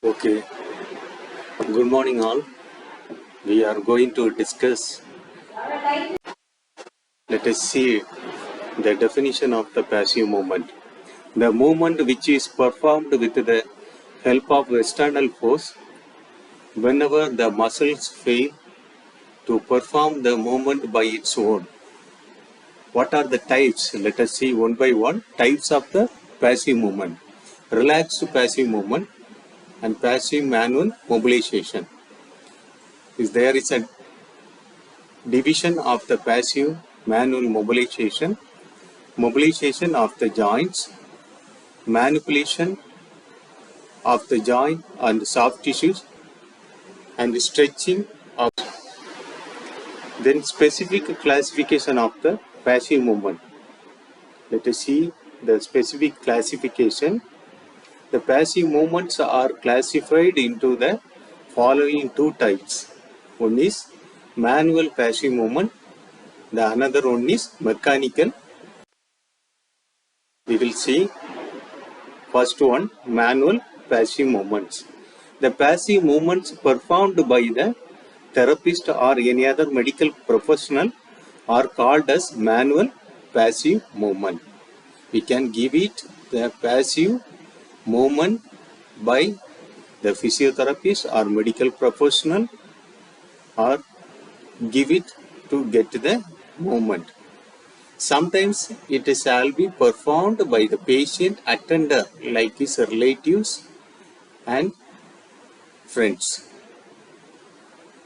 Okay, good morning all. We are going to discuss, let us see the definition of the passive movement. The movement which is performed with the help of external force whenever the muscles fail to perform the movement by its own. What are the types? Let us see one by one. Types of the passive movement. Relaxed passive movement and passive manual mobilization. There is a division of the passive manual mobilization, mobilization of the joints, manipulation of the joint and soft tissues, and stretching of. Then specific classification of the passive movement. Let us see the specific classification. The passive movements are classified into the following two types. One is manual passive movement, the another one is mechanical. We will see first one, manual passive movements. The passive movements performed by the therapist or any other medical professional are called as manual passive movement. We can give it the passive movement by the physiotherapist or medical professional, or give it to get the movement. Sometimes it shall be performed by the patient attender like his relatives and friends.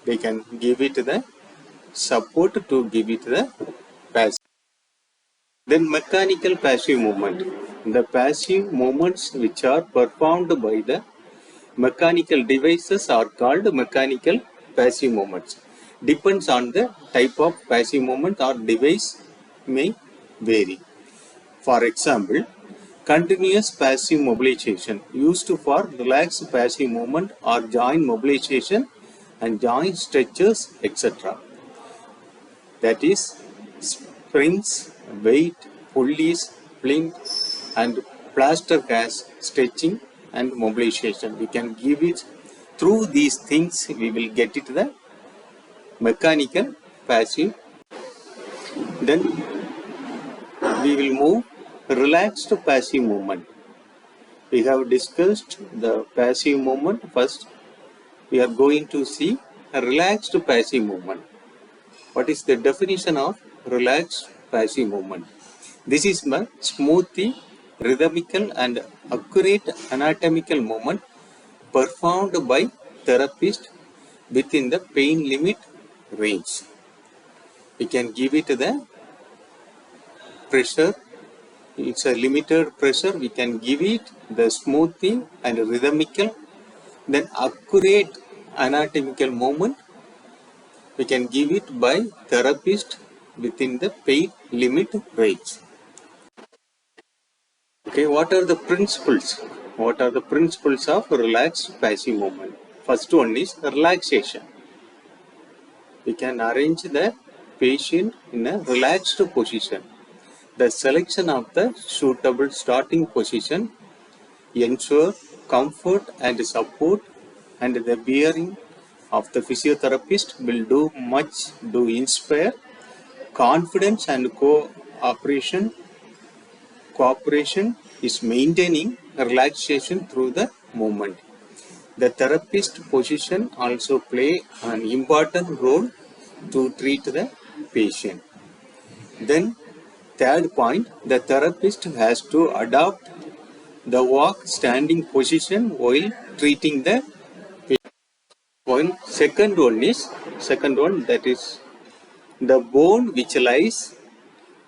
They can give it the support to give it the passive. Then mechanical passive movement. The passive movements which are performed by the mechanical devices are called mechanical passive movements. Depends on the type of passive movement or device may vary. For example, continuous passive mobilization used for relaxed passive movement or joint mobilization and joint stretches, etc. That is springs, weight, pulleys, plinth, and plaster cast stretching and mobilization. We can give it through these things. We will get it the mechanical passive. Then we will move relaxed passive movement. We have discussed the passive movement. First, we are going to see a relaxed passive movement. What is the definition of relaxed passive movement? This is a smooth, rhythmical and accurate anatomical movement performed by therapist within the pain limit range. We can give it the pressure. It's a limited pressure. We can give it the smooth and rhythmical, then accurate anatomical movement. We can give it by therapist within the pain limit range. Okay, what are the principles? What are the principles of relaxed passive movement? First one is relaxation. We can arrange the patient in a relaxed position. The selection of the suitable starting position ensure comfort and support, and the bearing of the physiotherapist will do much to inspire confidence and cooperation is maintaining relaxation through the movement. The therapist position also play an important role to treat the patient. Then third point, the therapist has to adopt the walk standing position while treating the patient. Second one, that is the bone which lies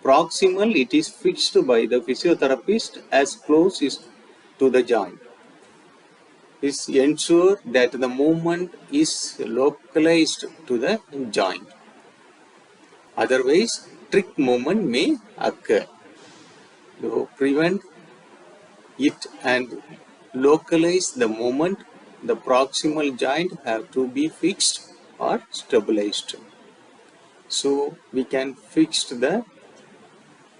proximal, it is fixed by the physiotherapist as close as to the joint. This ensure that the movement is localized to the joint. Otherwise, trick movement may occur. To prevent it and localize the movement, the proximal joint have to be fixed or stabilized. So we can fix the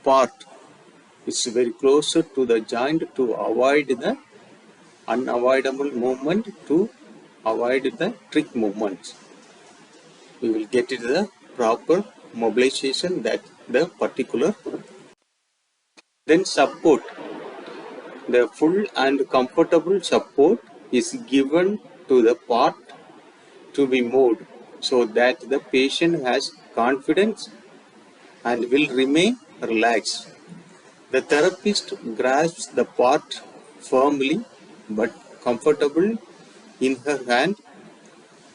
part which is very closer to the joint to avoid the unavoidable movement to avoid the trick movements. We will get it the proper mobilization that the particular. Then support. The full and comfortable support is given to the part to be moved so that the patient has confidence and will remain relaxed. The therapist grasps the part firmly but comfortable in her hand,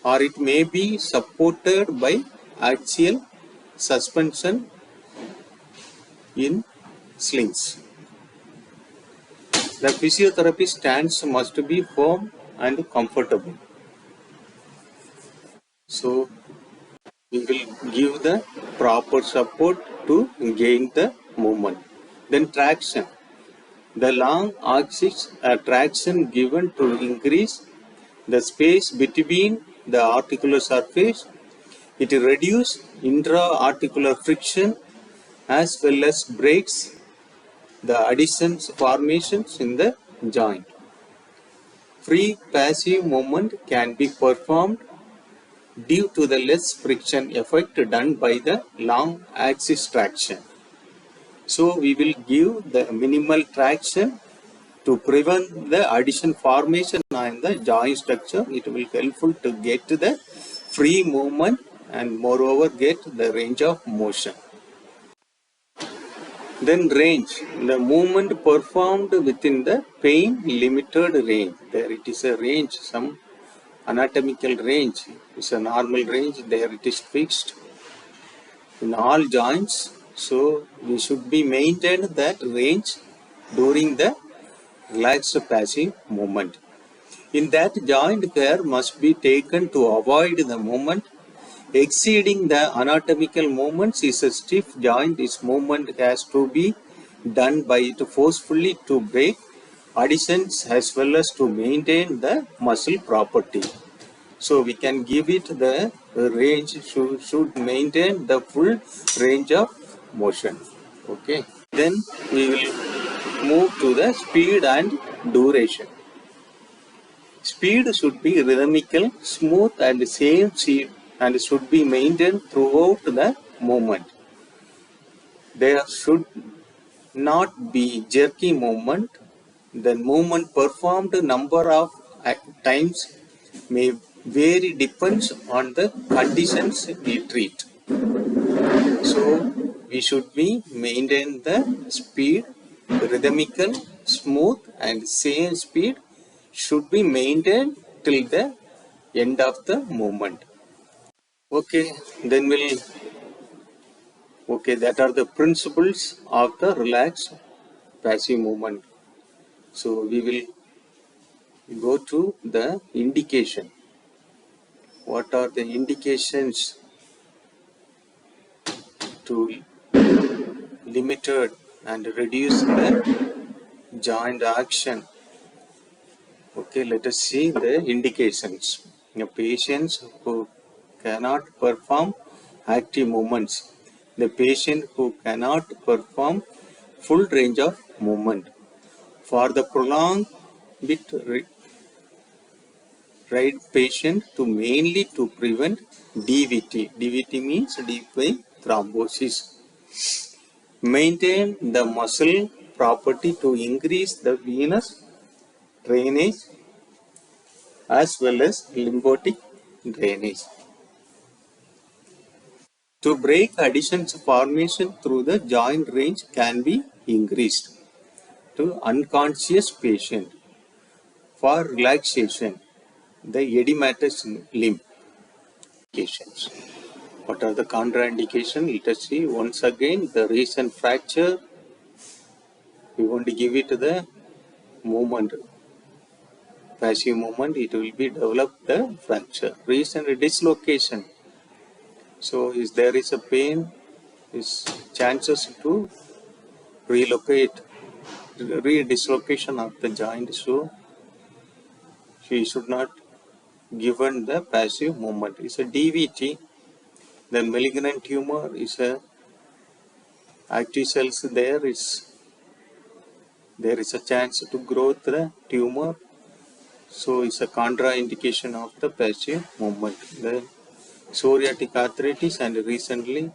or it may be supported by axial suspension in slings. The physiotherapy stance must be firm and comfortable. So we will give the proper support to gain the movement. Then traction. The long axis traction given to increase the space between the articular surface. It reduces intra-articular friction as well as breaks the adhesions formations in the joint. Free passive movement can be performed due to the less friction effect done by the long axis traction. So we will give the minimal traction to prevent the adhesion formation in the joint structure. It will helpful to get the free movement and moreover get the range of motion. Then range, the movement performed within the pain limited range. There it is a range, some anatomical range is a normal range, there it is fixed in all joints. So we should be maintain that range during the relaxed passive movement. In that, joint care must be taken to avoid the movement exceeding the anatomical movements. Is a stiff joint. Its movement has to be done by it forcefully to break adhesions as well as to maintain the muscle property. So we can give it the range should maintain the full range of motion. Okay. Then we will move to the speed and duration. Speed should be rhythmical, smooth and same speed and should be maintained throughout the movement. There should not be jerky movement. The movement performed number of times may vary depends on the conditions we treat. So we should be maintain the speed, rhythmical, smooth and same speed should be maintained till the end of the movement. Okay, then that are the principles of the relaxed passive movement. So we will go to the indication. What are the indications to limited and reduce the joint action? Okay, let us see the indications. Patients who cannot perform active movements. The patient who cannot perform full range of movement. For the prolonged bit ride patient to mainly to prevent DVT. DVT means deep vein thrombosis. Maintain the muscle property to increase the venous drainage as well as lymphatic drainage. To break adhesions formation through the joint range can be increased to unconscious patient. For relaxation, the edematous limb indications. What are the contraindications? Let us see once again the recent fracture. We want to give it the movement, passive movement. It will be developed the fracture. Recent dislocation. So is there is a pain, is chances to relocate, redislocation of the joint. So she should not given the passive movement. It's a DVT. The malignant tumor is a active cells there is a chance to grow the tumor So it's a contraindication of the passive movement. The psoriatic arthritis and recently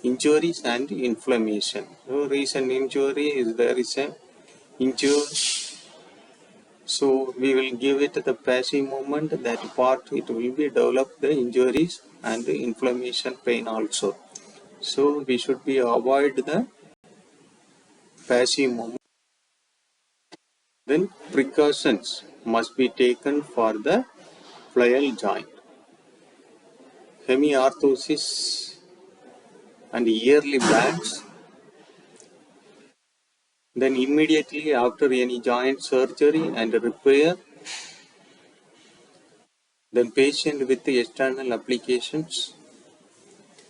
injuries and inflammation. So recent injury is there is a injury. So we will give it the passive movement. That part it will be develop the injuries and the inflammation pain also. So we should be avoid the passive movement. Then precautions must be taken for the flail joint. Hemiarthrosis and yearly bands. Then immediately after any joint surgery and repair, then patient with the external applications,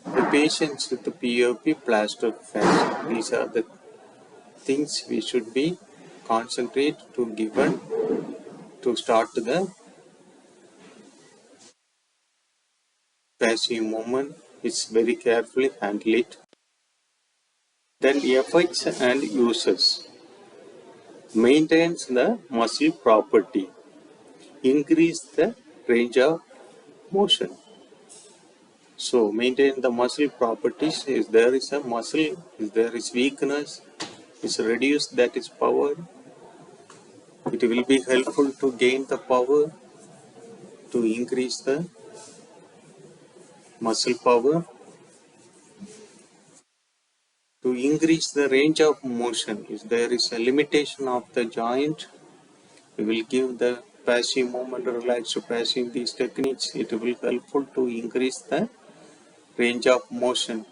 the patients with the POP plaster fascia. These are the things we should be concentrate to given to start the passive movement. It's very carefully handle it. Then effects and uses. Maintains the muscle property. Increase the range of motion. So maintain the muscle properties. If there is a muscle, if there is weakness, is reduced that is power. It will be helpful to gain the power, to increase the muscle power, to increase the range of motion. If there is a limitation of the joint, we will give the passive movement, relaxed passive, these techniques. It will helpful to increase the range of motion.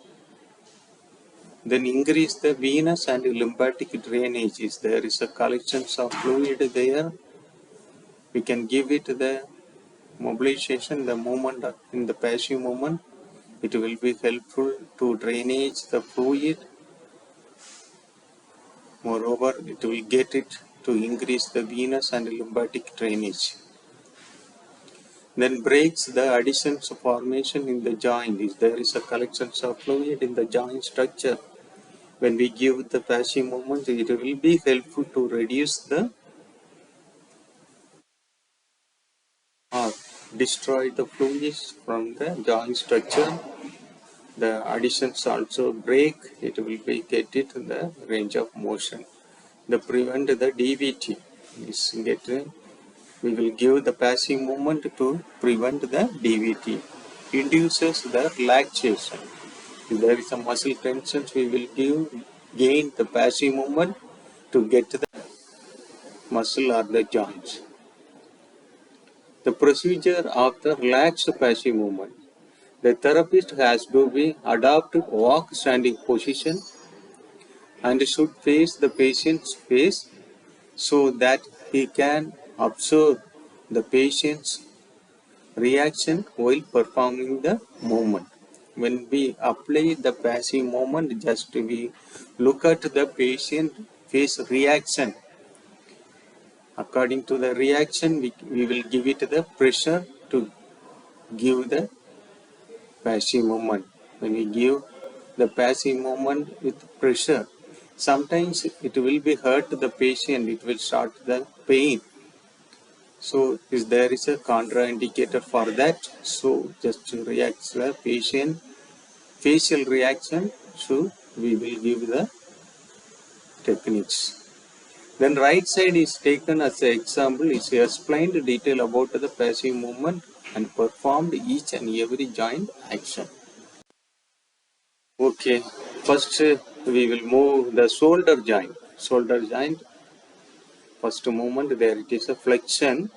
Then increase the venous and lymphatic drainage. If there is a collection of fluid there, we can give it the mobilization, the movement in the passive movement. It will be helpful to drainage the fluid. Moreover, it will get it to increase the venous and lymphatic drainage. Then breaks the adhesions formation in the joint. If there is a collection of fluid in the joint structure, when we give the passive movement, it will be helpful to reduce the or destroy the fluids from the joint structure. The adhesions also break. It will be get it in the range of motion. The prevent the DVT is get. We will give the passive movement to prevent the DVT. Induces the relaxation. If there is a muscle tension, we will gain the passive movement to get the muscle or the joints. The procedure of the relaxed passive movement. The therapist has to be adopt walk standing position and should face the patient's face so that he can observe the patient's reaction while performing the movement. When we apply the passive movement, just we look at the patient face reaction. According to the reaction, we will give it the pressure to give the passive movement. When we give the passive movement with pressure, sometimes it will be hurt the patient, it will start the pain. So there is a contraindicator for that. So just to react the patient facial reaction, so we will give the techniques. Then right side is taken as an example. Is explained detail about the passive movement and performed each and every joint action. Okay, first we will move the shoulder joint. Shoulder joint, first movement there it is a flexion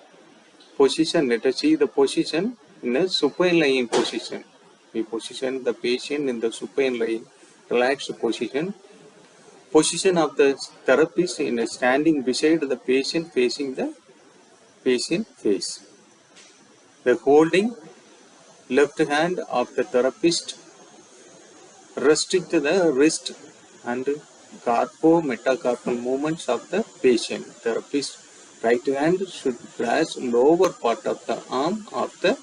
position. Let us see the position in a supine lying position. We position the patient in the supine lying relaxed position. Position of the therapist in a standing beside the patient facing the patient face. The holding left hand of the therapist restrict the wrist and carpo-metacarpal movements of the patient. Therapist right hand should grasp lower part of the arm of the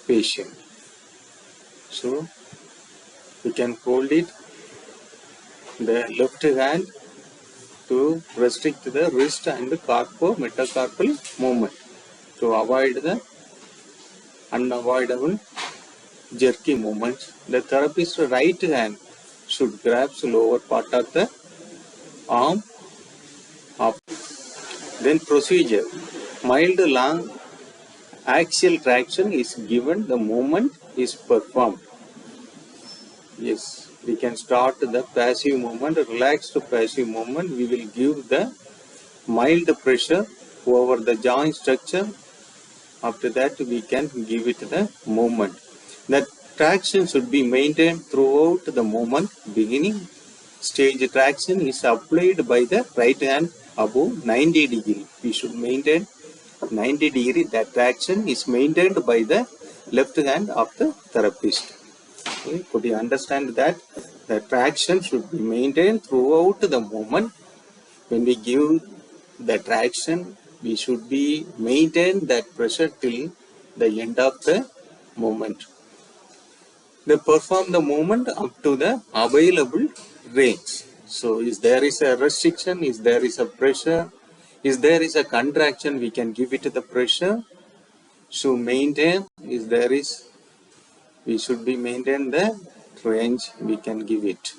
patient. So we can hold it. The left hand to restrict the wrist and metacarpal movement to avoid the unavoidable jerky movements. The therapist's right hand should grasp lower part of the arm. Then procedure. Mild long axial traction is given, the movement is performed. Yes, we can start the passive movement, relaxed passive movement. We will give the mild pressure over the joint structure. After that, we can give it the movement. The traction should be maintained throughout the movement. Beginning stage traction is applied by the right hand above 90 degree. We should maintain 90 degree. That traction is maintained by the left hand of the therapist. Okay. Could you understand that the traction should be maintained throughout the movement? When we give the traction, we should be maintain that pressure till the end of the movement. They perform the movement up to the available range. So, if there is a restriction, if there is a pressure, if there is a contraction, we can give it the pressure. So, maintain, if there is, we should be maintain the range, we can give it.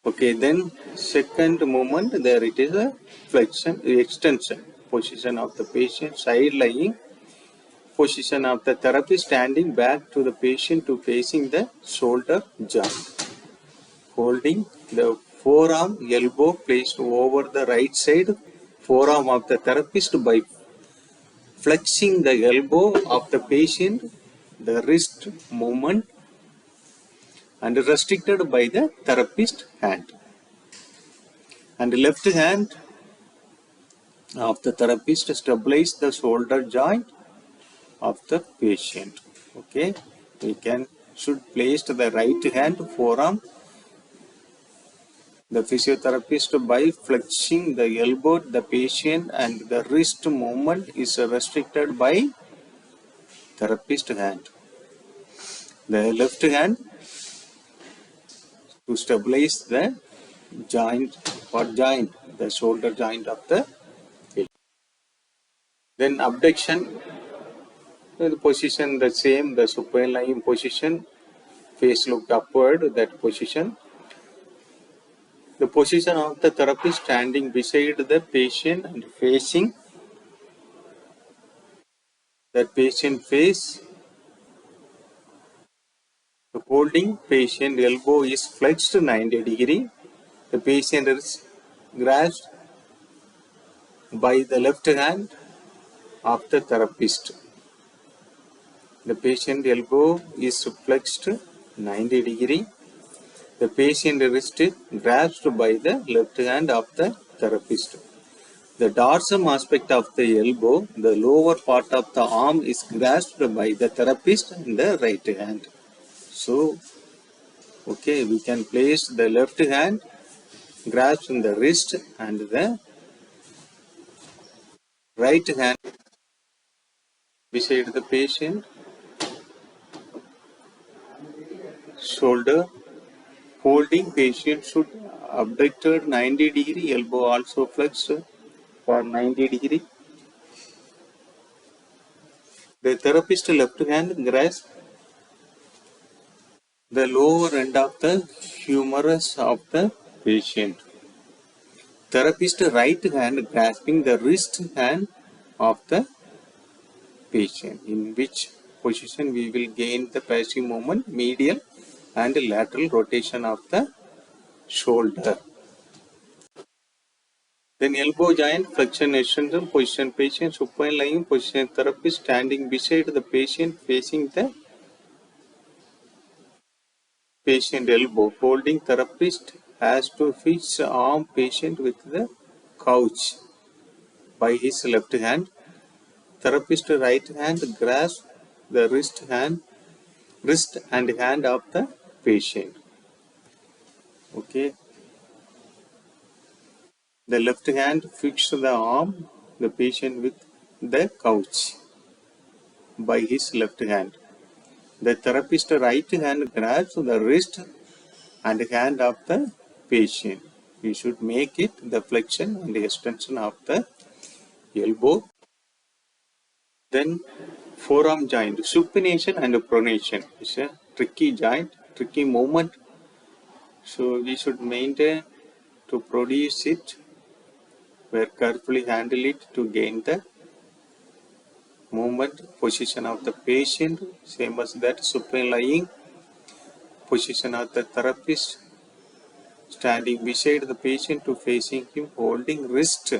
Okay, then second movement, there it is a flexion, extension, position of the patient, side lying, position of the therapist standing back to the patient to facing the shoulder joint, holding the forearm, elbow placed over the right side forearm of the therapist by flexing the elbow of the patient, the wrist movement and restricted by the therapist hand. And the left hand of the therapist stabilize the shoulder joint of the patient. Okay, we should place the right hand forearm. The physiotherapist by flexing the elbow, the patient and the wrist movement is restricted by therapist hand. The left hand to stabilize the joint or joint, the shoulder joint of the patient. Then abduction, the position the same, the supine lying position, face looked upward, that position. The position of the therapist standing beside the patient and facing that patient face. The holding patient elbow is flexed 90 degree. The patient is grasped by the left hand of the therapist. The patient elbow is flexed 90 degree. The patient wrist is grasped by the left hand of the therapist. The dorsum aspect of the elbow, the lower part of the arm is grasped by the therapist in the right hand. So, okay, we can place the left hand grasp in the wrist and the right hand beside the patient, shoulder, holding patient should abducted 90 degree, elbow also flexed for 90 degree. The therapist left hand grasp the lower end of the humerus of the patient. Therapist right hand grasping the wrist hand of the patient, in which position we will gain the passive movement, medial and lateral rotation of the shoulder. Then elbow joint flexion extension position, patient supine lying position, therapist standing beside the patient facing the patient elbow, holding therapist has to fix arm patient with the couch by his left hand. Therapist right hand grasp the wrist and hand of the patient. Okay. The left hand fix the arm, the patient with the couch by his left hand. The therapist right hand grabs the wrist and hand of the patient. we should make it the flexion and the extension of the elbow. Then forearm joint, supination and pronation is a tricky joint, tricky movement. So we should maintain to produce it, where carefully handle it to gain the movement position of the patient, same as that supine lying position of the therapist, standing beside the patient to facing him, holding wrist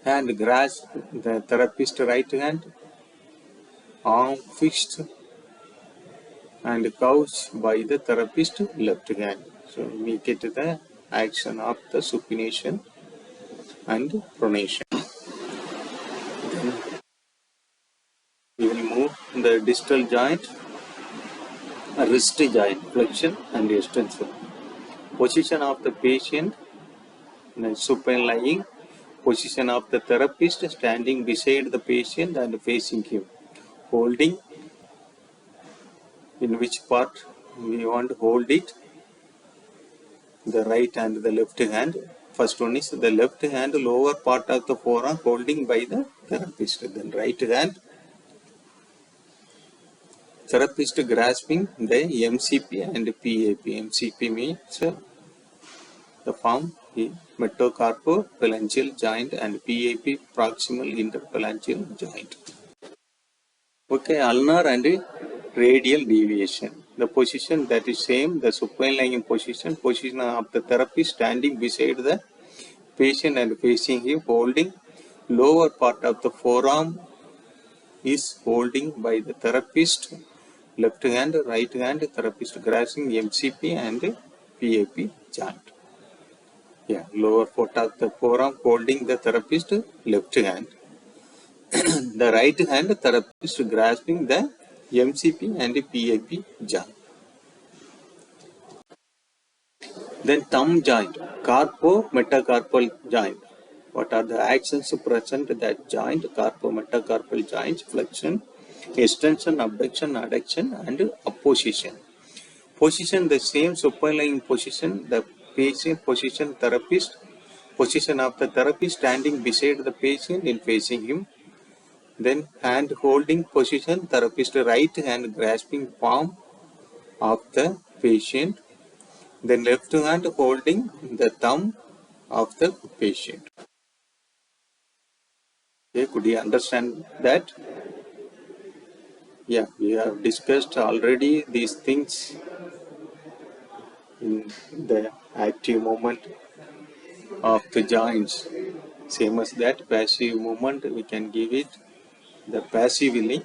and grasp the therapist right hand, arm fixed and couch by the therapist left hand. So we get the action of the supination and pronation. Then we will move the distal joint, wrist joint, flexion and extension. Position of the patient, supine lying, position of the therapist standing beside the patient and facing him, holding, in which part we want to hold it, the right and the left hand. First one is the left hand, lower part of the forearm holding by the therapist. Then right hand, therapist grasping the MCP and PAP. MCP means the form metacarpophalangeal joint and PAP proximal interphalangeal joint. Okay, ulnar and radial deviation. The position that is same, the supine lying position, position of the therapist standing beside the patient and facing him, holding lower part of the forearm is holding by the therapist, left hand, right hand, therapist grasping MCP and PAP joint. Yeah, lower part of the forearm holding the therapist left hand. The right hand therapist grasping the MCP and PAP joint. Then thumb joint, carpo-metacarpal joint. What are the actions present in that joint? Carpo-metacarpal joint, flexion, extension, abduction, adduction, and opposition. Position the same supine lying position, the patient position, therapist, position of the therapist standing beside the patient in facing him. Then hand holding position, therapist right hand grasping palm of the patient. Then left hand holding the thumb of the patient. Okay, could you understand that? Yeah, we have discussed already these things in the active movement of the joints. Same as that passive movement, we can give it the passively.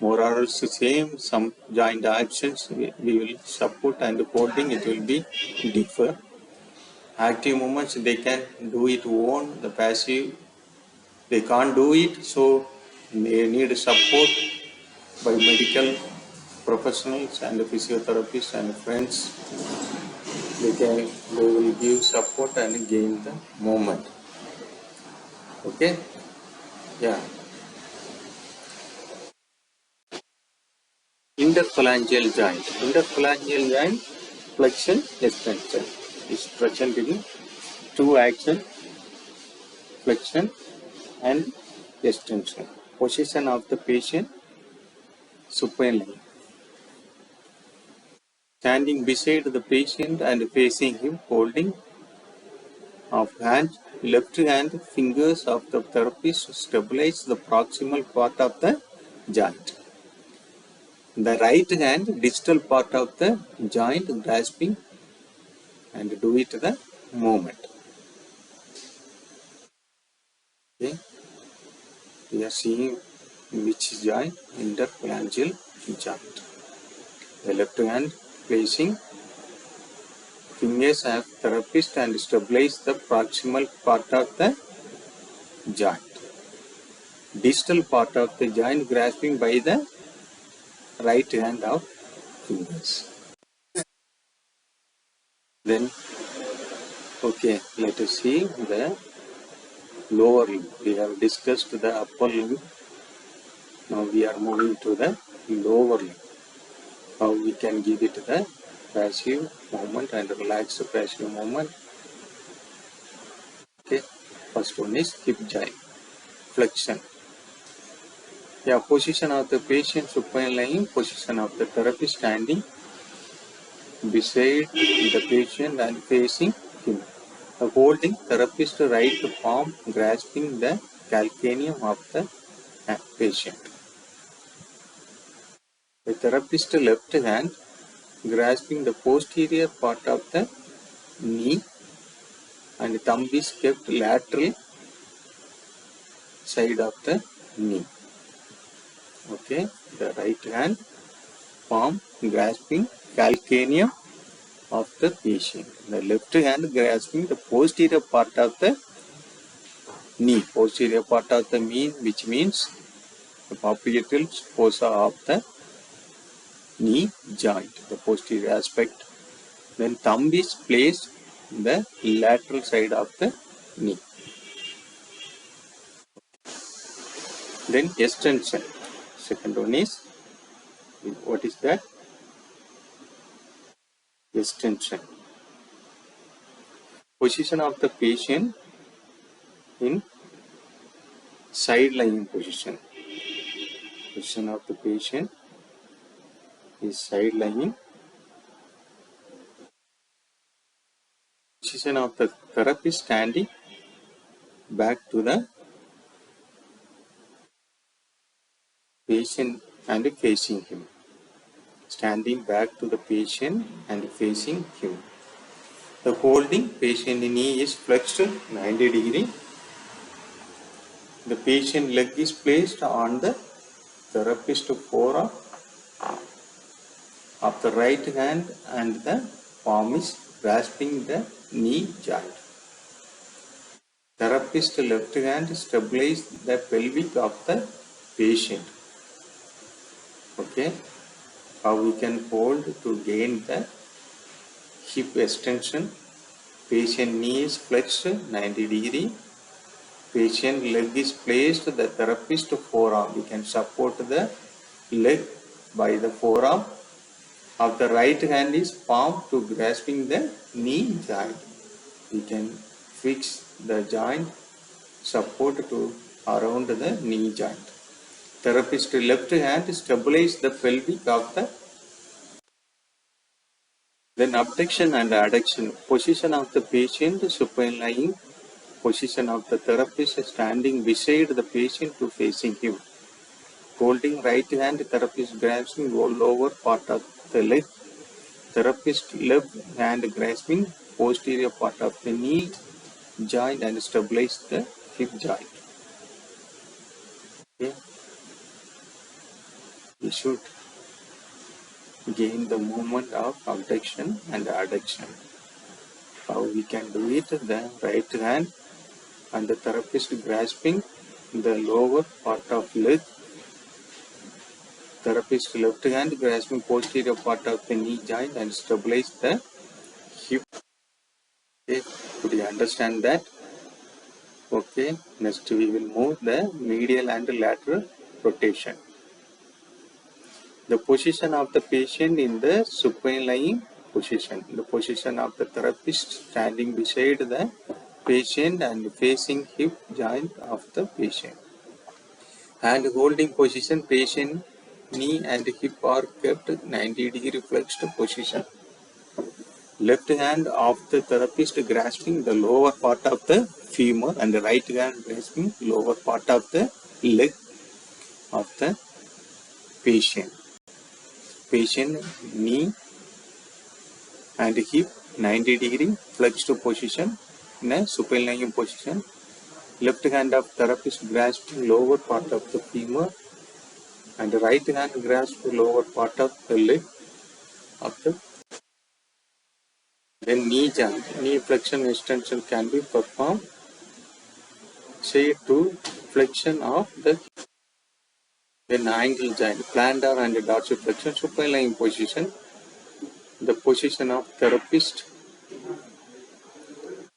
More or less same, some joint actions we will support and holding it will be differ. Active movements they can do it own, the passive they can't do it, so they need support by medical professionals and physiotherapists and friends. They will give support and gain the movement. Okay, yeah. Interphalangeal joint. Interphalangeal joint, flexion, extension is present in two actions, flexion and extension. Position of the patient, supine lying. Standing beside the patient and facing him, holding of hand, left hand, fingers of the therapist stabilize the proximal part of the joint. The right hand, distal part of the joint grasping and do it the movement. Okay. We are seeing which joint? Interphalangeal joint. The left hand placing fingers of therapist and stabilize the proximal part of the joint. Distal part of the joint grasping by the right hand of fingers. Then, okay, let us see the lower limb. We have discussed the upper limb. Now we are moving to the lower limb. How we can give it the passive movement and relaxed passive movement. Okay, first one is hip joint flexion. Yeah, position of the patient supine lying, position of the therapist standing beside the patient and facing him. Holding therapist right palm grasping the calcaneum of the patient. The therapist left hand grasping the posterior part of the knee and thumb is kept lateral side of the knee. Okay, the right hand palm grasping calcaneum of the patient. The left hand grasping the posterior part of the knee. Posterior part of the knee, which means the popliteal fossa of the knee joint, the posterior aspect. Then thumb is placed in the lateral side of the knee. Then extension. Second one is, what is that? Extension. Position of the patient in side lying position. Position of the patient is side lying. Position of the therapist standing back to the patient and facing him. Standing back to the patient and facing him. The holding patient knee is flexed 90 degree. The patient leg is placed on the therapist forearm of the right hand and the palm is grasping the knee joint. Therapist left hand stabilizes the pelvic of the patient. Okay, how we can hold to gain the hip extension. Patient knee is flexed 90 degree. Patient leg is placed the therapist forearm. We can support the leg by the forearm of the right hand is palm to grasping the knee joint. We can fix the joint support to around the knee joint. Therapist left hand stabilize the pelvic of the. Then abduction and adduction. Position of the patient supine lying. Position of the therapist standing beside the patient to facing him. Holding right hand, therapist grasping lower part of the leg. Therapist left hand grasping posterior part of the knee joint and stabilize the hip joint. Okay. We should gain the movement of abduction and adduction. How we can do it? The right hand and the therapist grasping the lower part of leg. Therapist left hand grasping posterior part of the knee joint and stabilize the hip. Okay, could you understand that? Okay, next we will move the medial and lateral rotation. The position of the patient in the supine lying position. The position of the therapist standing beside the patient and facing hip joint of the patient. Hand holding position, patient knee and hip are kept 90 degree flexed position. Left hand of the therapist grasping the lower part of the femur and the right hand grasping lower part of the leg of the patient. Patient knee and hip 90 degree flexed position in a supine lying position. Left hand of therapist grasping lower part of the femur and right hand grasp lower part of the leg of the. Then knee joint, knee flexion extension can be performed. Say to flexion of the. Then ankle joint, plantar and dorsiflexion, supine lying position. The position of therapist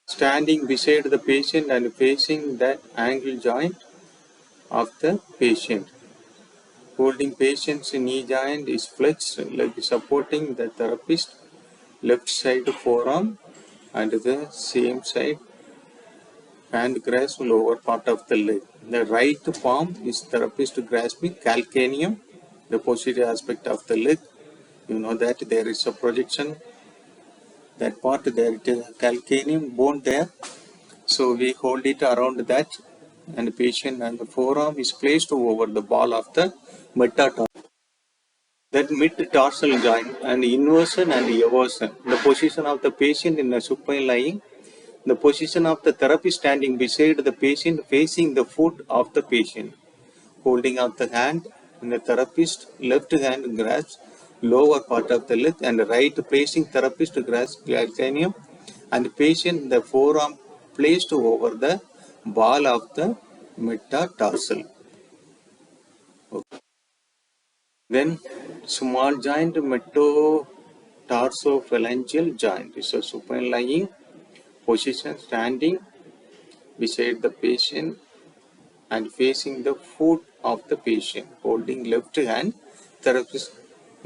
standing beside the patient and facing the ankle joint of the patient. Holding patient's knee joint is flexed, leg supporting the therapist left side forearm and the same side hand grasp lower part of the leg. The right palm is therapist grasping calcaneum, the posterior aspect of the leg. You know that there is a projection, that part there it is calcaneum bone there. So we hold it around that, and the patient and the forearm is placed over the ball of the metatarsal. That mid-tarsal joint and inversion and eversion. The position of the patient in the supine lying, the position of the therapist standing beside the patient facing the foot of the patient, holding out the hand, and the therapist left hand grasps lower part of the leg and right placing therapist grasps calcaneum and patient the forearm placed over the ball of the metatarsal. Okay. Then small joint metatarsophlangeal joint is a supine lying position standing beside the patient and facing the foot of the patient, holding left hand, therapist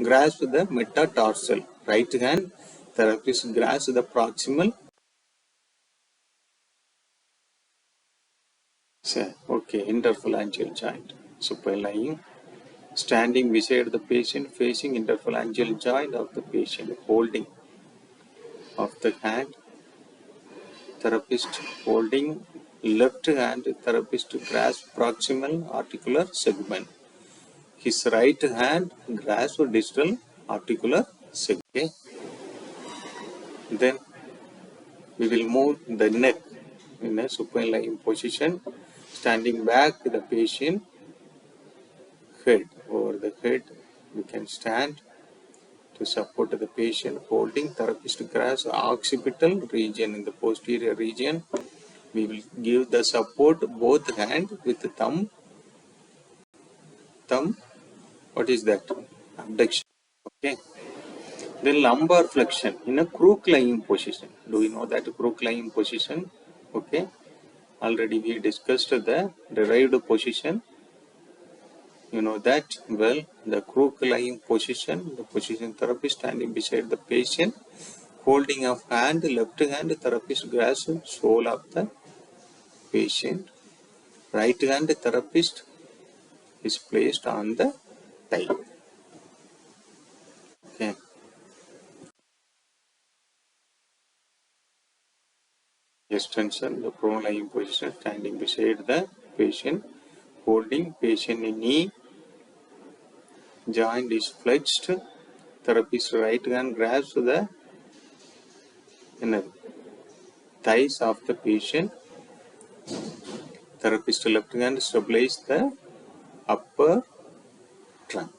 grasp the metatarsal, right hand, therapist grasp the proximal. Okay, interphalangeal joint, supine lying, standing beside the patient, facing interphalangeal joint of the patient, holding of the hand, therapist holding left hand, therapist grasp proximal articular segment. His right hand grasps distal articular segment. Okay. Then we will move the neck in a supine lying position, standing back the patient head. Over the head, we can stand to support the patient, holding therapist grasp occipital region in the posterior region. We will give the support both hand with the thumb. What is that? Abduction. Okay. Then lumbar flexion in a crook lying position. Do you know that crook lying position? Okay. Already we discussed the derived position. You know that well. The crook lying position, the position therapist standing beside the patient, holding of hand, left hand therapist grasps sole of the patient. Right hand therapist is placed on the thigh. Okay. Extension, the prone lying position, standing beside the patient, holding patient knee, joint is flexed, therapist right hand grasps the inner thighs of the patient, therapist left hand stabilizes the upper trunk.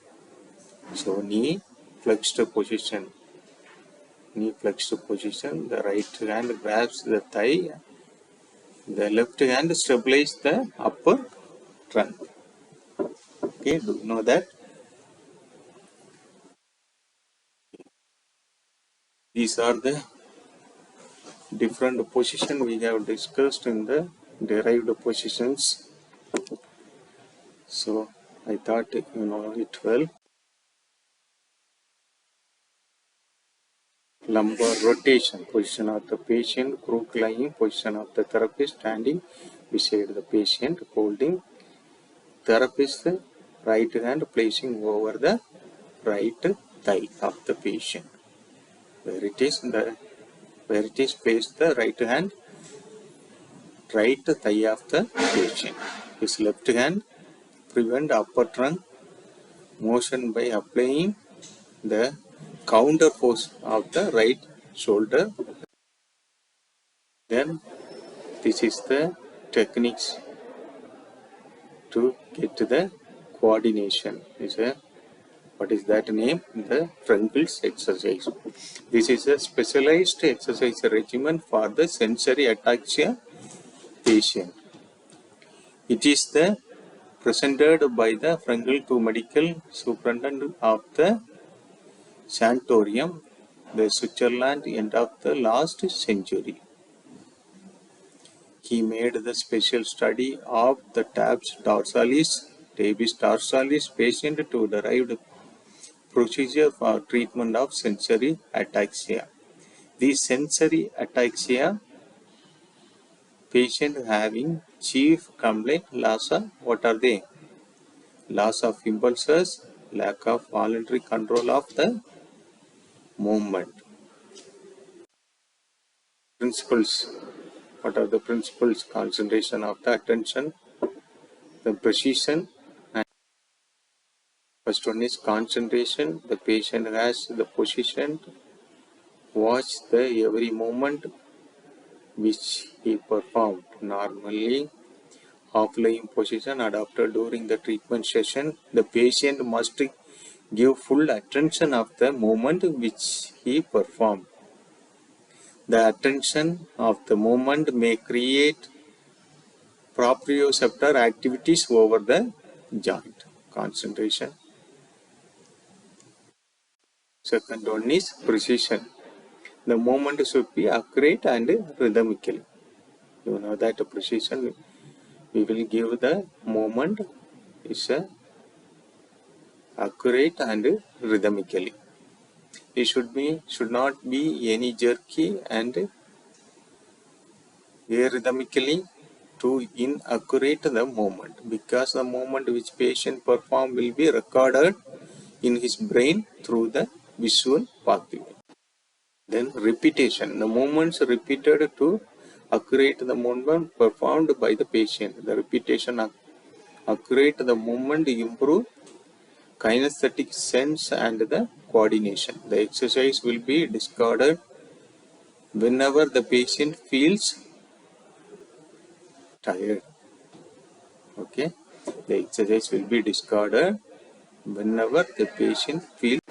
So knee flexed position, the right hand grabs the thigh, the left hand stabilizes the upper trunk. Okay, do you know that? These are the different positions we have discussed in the derived positions. So I thought you know it well. Lumbar rotation, position of the patient, crook lying, position of the therapist standing beside the patient, holding therapist right hand placing over the right thigh of the patient. Where it is placed the right hand, right thigh of the patient. His left hand prevent upper trunk motion by applying the counter force of the right shoulder. Then this is the techniques to get to the coordination. What is that name? The Frankel's exercise. This is a specialized exercise regimen for the sensory ataxia patient. It is presented by the Frankel to medical superintendent of the sanatorium, the Switzerland, end of the last century. He made the special study of the tabes dorsalis patient to derive procedure for treatment of sensory ataxia. The sensory ataxia patient having chief complaint loss of what are they? Loss of impulses, lack of voluntary control of the movement. Principles. What are the principles? Concentration of the attention, the precision. And first one is concentration. The patient has the position, watch the every movement which he performed. Normally, half-lying position adopted during the treatment session. The patient must give full attention of the movement which he performed. The attention of the movement may create proprioceptor activities over the joint. Concentration. Second one is precision. The movement should be accurate and rhythmically. You know that precision we will give the movement is accurate and rhythmically. It should not be any jerky and arrhythmically to inaccurate the movement, because the movement which patient perform will be recorded in his brain through the visual pathway. Then repetition. The movements repeated to accurate the movement performed by the patient. The repetition accurate the movement improve kinesthetic sense and the coordination. The exercise will be discarded whenever the patient feels tired. Okay, the exercise will be discarded whenever the patient feels.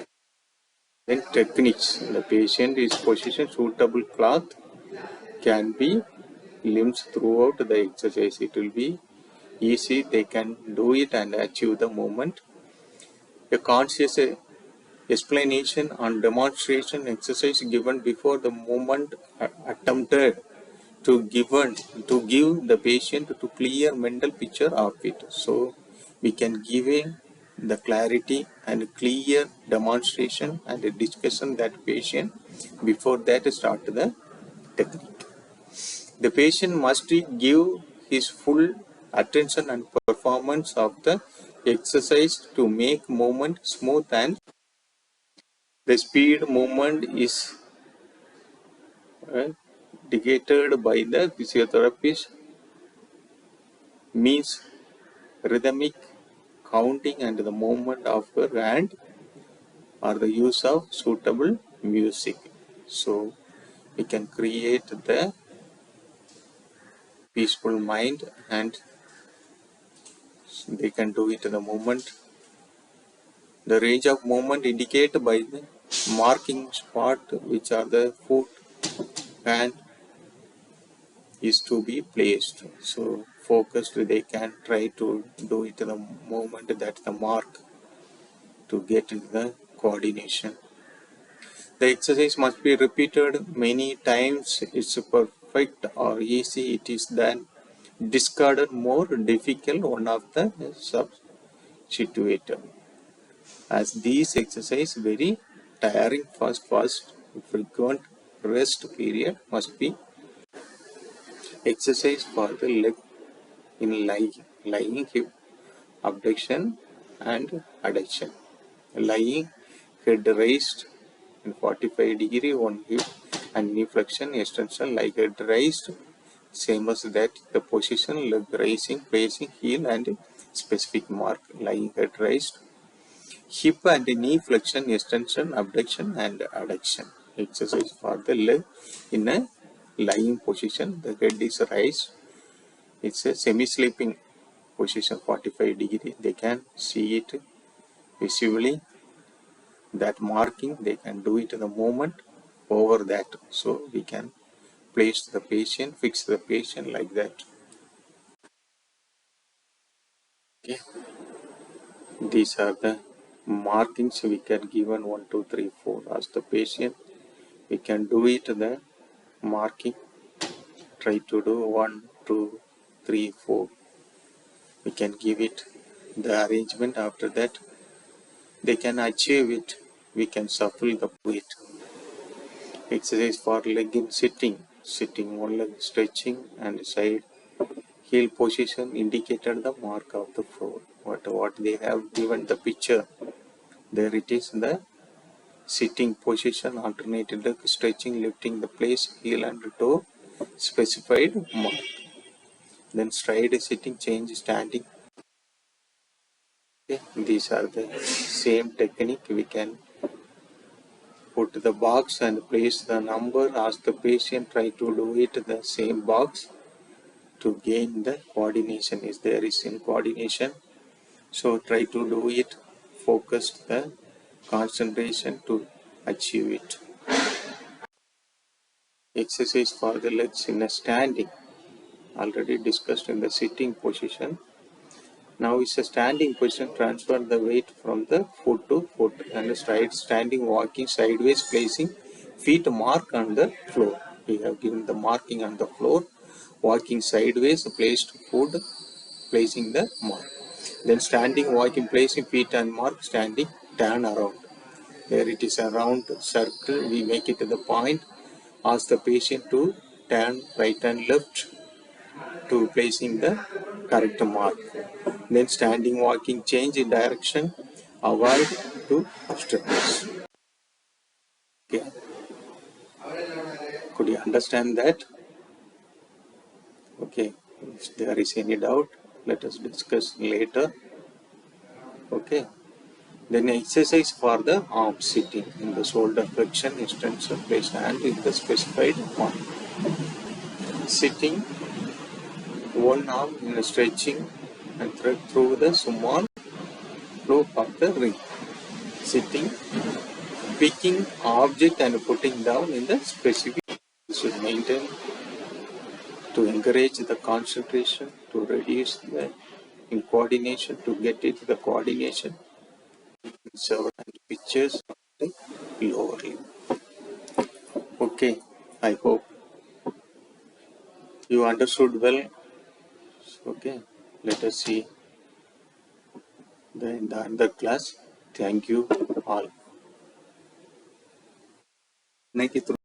Then techniques. The patient is positioned suitable cloth can be limbs throughout the exercise. It will be easy. They can do it and achieve the movement. A conscious explanation on demonstration exercise given before the movement attempted to give the patient to clear mental picture of it. So we can give the clarity and clear demonstration and discussion that patient before that start the technique. The patient must give his full attention and performance of the exercise to make movement smooth, and the speed movement is dictated by the physiotherapist, means rhythmic counting and the movement of her hand or the use of suitable music. So we can create the peaceful mind and they can do it in the movement. The range of movement indicated by the marking spot, which are the foot and is to be placed. So focused, they can try to do it in the movement that the mark to get into the coordination. The exercise must be repeated many times. It's perfect or easy. It is then discarded more difficult one of the substituted. As these exercise very tiring first frequent rest period must be exercise for the leg in lying hip abduction and adduction. Lying head raised in 45-degree on hip and knee flexion extension, like head raised, same as that the position leg raising, placing heel and specific mark. Lying head raised, hip and knee flexion extension, abduction and adduction. Exercise for the leg in a lying position. The head is raised. It's a semi-sleeping position, 45-degree. They can see it visually. That marking, they can do it in the moment over that. So we can place the patient, fix the patient like that. Okay. These are the markings we can given 1, 2, 3, 4 as the patient. We can do it the marking. Try to do 1, 2, 3, 4. We can give it the arrangement. After that, they can achieve it. We can shuffle the weight. Exercise for leg in sitting. Sitting one leg stretching and side heel position indicated the mark of the floor. What they have given the picture. There it is the sitting position, alternated leg stretching, lifting the place, heel and toe, specified mark. Then stride sitting, change standing. Okay. These are the same technique. We can put the box and place the number, ask the patient, try to do it in the same box to gain the coordination. Is there is in coordination, so try to do it, focus the concentration to achieve it. Exercise for the legs in a standing, already discussed in the sitting position. Now is a standing position. Transfer the weight from the foot to foot and stride standing, walking sideways, placing feet mark on the floor. We have given the marking on the floor. Walking sideways, placed foot, placing the mark. Then standing, walking, placing feet and mark, standing, turn around. There it is a round circle. We make it to the point. Ask the patient to turn right and left to placing the correct mark. Then standing, walking, change in direction, avoid to obstacles. Okay. Could you understand that? Okay. If there is any doubt, let us discuss later. Okay. Then exercise for the arm sitting in the shoulder flexion, extension, place hand in the specified point. Sitting, one arm in a stretching and thread through the small flow of the ring. Sitting, picking object and putting down in the specific. Should maintain to encourage the concentration, to reduce the in coordination, to get it the coordination. Several pictures of the lower limb. Okay, I hope you understood well. Okay, let us see in the other class. Thank you all.